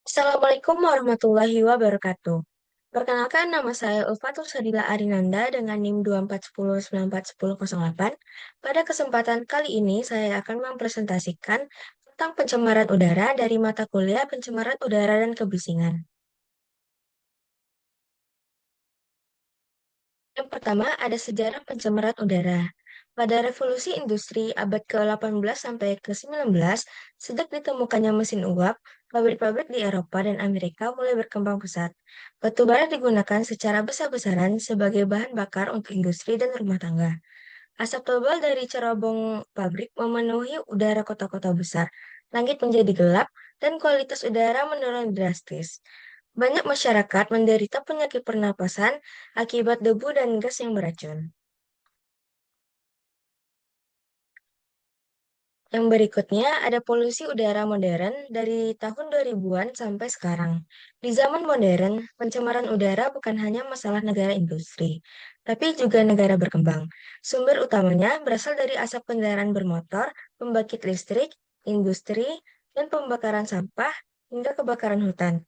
Assalamualaikum warahmatullahi wabarakatuh. Perkenalkan, nama saya Ulfatul Sadila Arinanda dengan NIM 241094108. Pada kesempatan kali ini, saya akan mempresentasikan tentang pencemaran udara dari mata kuliah pencemaran udara dan kebisingan. Yang pertama, ada sejarah pencemaran udara. Pada revolusi industri abad ke-18 sampai ke-19, sejak ditemukannya mesin uap, pabrik-pabrik di Eropa dan Amerika mulai berkembang pesat. Batu bara digunakan secara besar-besaran sebagai bahan bakar untuk industri dan rumah tangga. Asap tebal dari cerobong pabrik memenuhi udara kota-kota besar. Langit menjadi gelap dan kualitas udara menurun drastis. Banyak masyarakat menderita penyakit pernapasan akibat debu dan gas yang beracun. Yang berikutnya ada polusi udara modern dari tahun 2000-an sampai sekarang. Di zaman modern, pencemaran udara bukan hanya masalah negara industri, tapi juga negara berkembang. Sumber utamanya berasal dari asap kendaraan bermotor, pembangkit listrik, industri, dan pembakaran sampah hingga kebakaran hutan.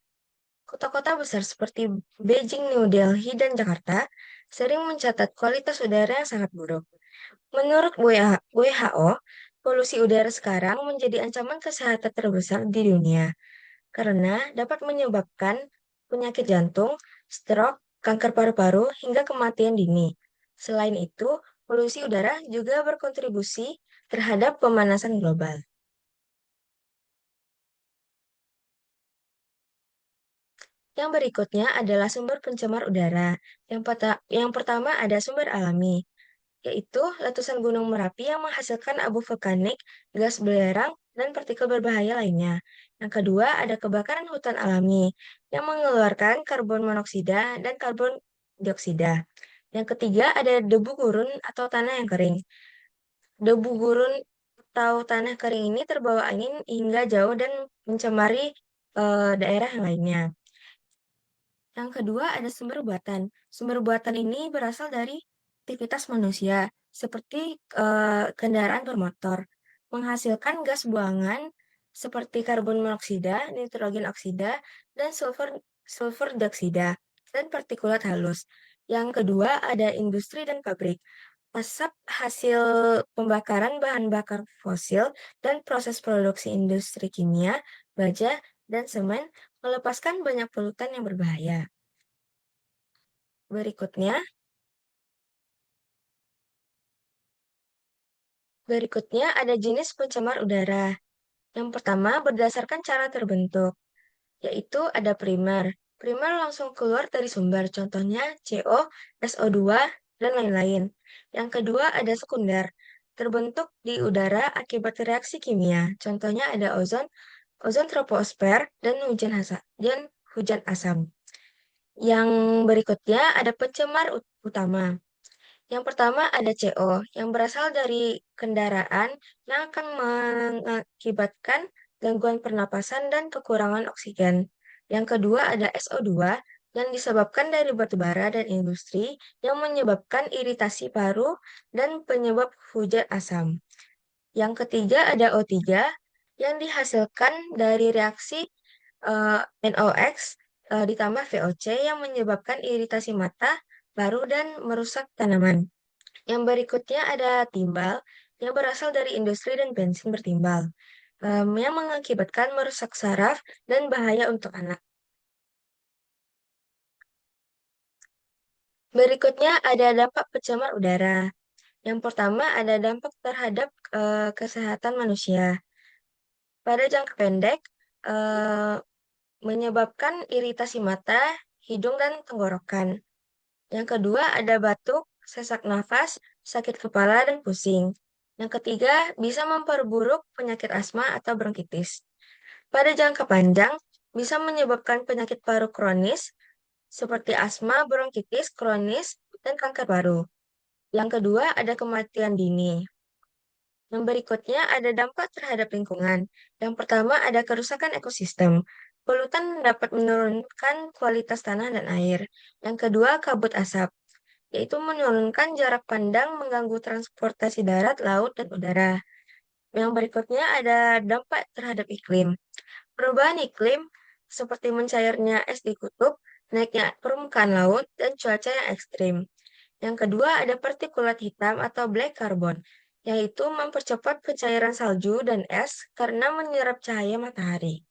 Kota-kota besar seperti Beijing, New Delhi, dan Jakarta sering mencatat kualitas udara yang sangat buruk. Menurut WHO, polusi udara sekarang menjadi ancaman kesehatan terbesar di dunia karena dapat menyebabkan penyakit jantung, stroke, kanker paru-paru, hingga kematian dini. Selain itu, polusi udara juga berkontribusi terhadap pemanasan global. Yang berikutnya adalah sumber pencemar udara. Yang pertama ada sumber alami, yaitu letusan Gunung Merapi yang menghasilkan abu vulkanik, gas belerang, dan partikel berbahaya lainnya. Yang kedua, ada kebakaran hutan alami yang mengeluarkan karbon monoksida dan karbon dioksida. Yang ketiga, ada debu gurun atau tanah yang kering. Debu gurun atau tanah kering ini terbawa angin hingga jauh dan mencemari daerah yang lainnya. Yang kedua ada sumber buatan. Sumber buatan ini berasal dari aktivitas manusia, seperti kendaraan bermotor, menghasilkan gas buangan seperti karbon monoksida, nitrogen oksida, dan sulfur dioksida, dan partikulat halus. Yang kedua ada industri dan pabrik. Asap hasil pembakaran bahan bakar fosil dan proses produksi industri kimia, baja, dan semen melepaskan banyak polutan yang berbahaya. Berikutnya, berikutnya ada jenis pencemar udara. Yang pertama berdasarkan cara terbentuk, yaitu ada primer. Primer langsung keluar dari sumber, contohnya CO, SO2, dan lain-lain. Yang kedua ada sekunder, terbentuk di udara akibat reaksi kimia. Contohnya ada ozon troposfer, dan hujan asam. Yang berikutnya ada pencemar utama. Yang pertama ada CO, yang berasal dari kendaraan yang akan mengakibatkan gangguan pernapasan dan kekurangan oksigen. Yang kedua ada SO2, yang disebabkan dari batu bara dan industri yang menyebabkan iritasi paru dan penyebab hujan asam. Yang ketiga ada O3, yang dihasilkan dari reaksi NOx ditambah VOC yang menyebabkan iritasi mata, paru, dan merusak tanaman. Yang berikutnya ada timbal yang berasal dari industri dan bensin bertimbal, yang mengakibatkan merusak saraf dan bahaya untuk anak. Berikutnya ada dampak pencemar udara. Yang pertama ada dampak terhadap kesehatan manusia. Pada jangka pendek, eh, menyebabkan iritasi mata, hidung, dan tenggorokan. Yang kedua ada batuk, sesak nafas, sakit kepala, dan pusing. Yang ketiga bisa memperburuk penyakit asma atau bronkitis. Pada jangka panjang bisa menyebabkan penyakit paru kronis seperti asma, bronkitis kronis, dan kanker paru. Yang kedua ada kematian dini. Yang berikutnya ada dampak terhadap lingkungan. Yang pertama ada kerusakan ekosistem. Polutan dapat menurunkan kualitas tanah dan air. Yang kedua kabut asap, yaitu menurunkan jarak pandang, mengganggu transportasi darat, laut, dan udara. Yang berikutnya ada dampak terhadap iklim. Perubahan iklim seperti mencairnya es di kutub, naiknya permukaan laut, dan cuaca yang ekstrim. Yang kedua ada partikulat hitam atau black carbon, yaitu mempercepat pencairan salju dan es karena menyerap cahaya matahari.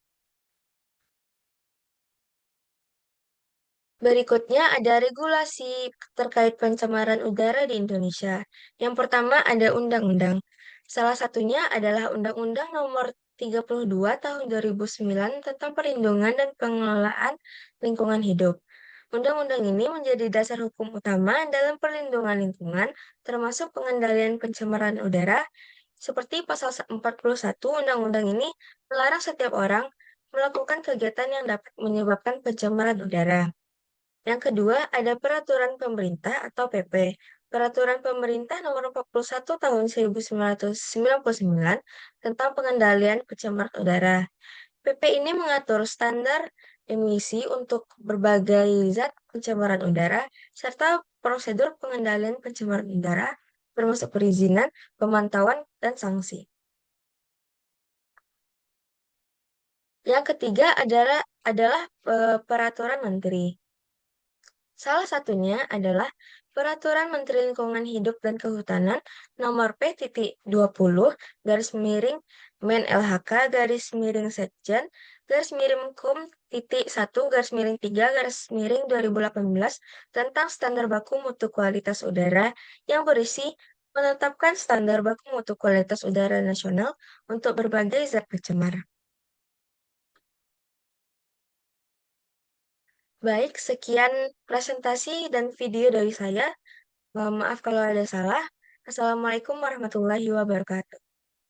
Berikutnya ada regulasi terkait pencemaran udara di Indonesia. Yang pertama ada undang-undang. Salah satunya adalah Undang-Undang Nomor 32 Tahun 2009 tentang Perlindungan dan Pengelolaan Lingkungan Hidup. Undang-undang ini menjadi dasar hukum utama dalam perlindungan lingkungan, termasuk pengendalian pencemaran udara, seperti pasal 41 Undang-Undang ini melarang setiap orang melakukan kegiatan yang dapat menyebabkan pencemaran udara. Yang kedua, ada peraturan pemerintah atau PP. Peraturan pemerintah nomor 41 tahun 1999 tentang pengendalian pencemaran udara. PP ini mengatur standar emisi untuk berbagai zat pencemaran udara serta prosedur pengendalian pencemaran udara, termasuk perizinan, pemantauan, dan sanksi. Yang ketiga adalah peraturan menteri. Salah satunya adalah Peraturan Menteri Lingkungan Hidup dan Kehutanan Nomor P.20 garis miring Men LHK garis miring Sekjen garis miring Kum titik 1 garis miring 3 garis miring 2018 tentang standar baku mutu kualitas udara yang berisi menetapkan standar baku mutu kualitas udara nasional untuk berbagai zat pencemar. Baik, sekian presentasi dan video dari saya. Maaf kalau ada salah. Assalamualaikum warahmatullahi wabarakatuh.